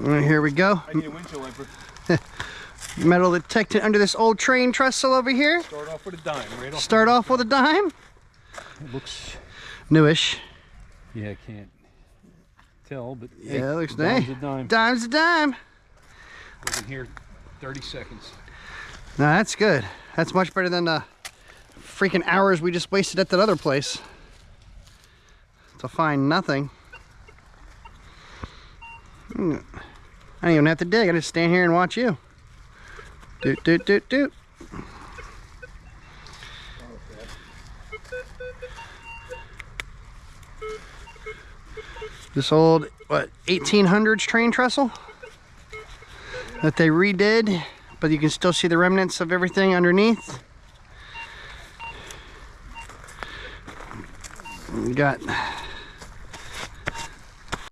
And here we go. I need a windshield wiper. Metal detected under this old train trestle over here. Start off with a dime. Right off. Start off with a dime. It looks newish. Yeah, I can't tell, but yeah, hey, it looks dime's nice. a dime. Dime's a dime. We've been here 30 seconds. No, that's good. That's much better than the freaking hours we just wasted at that other place to find nothing. I don't even have to dig. I just stand here and watch you. Doot, doot, doot, doot. This old, what, 1800s train trestle that they redid, but you can still see the remnants of everything underneath. We got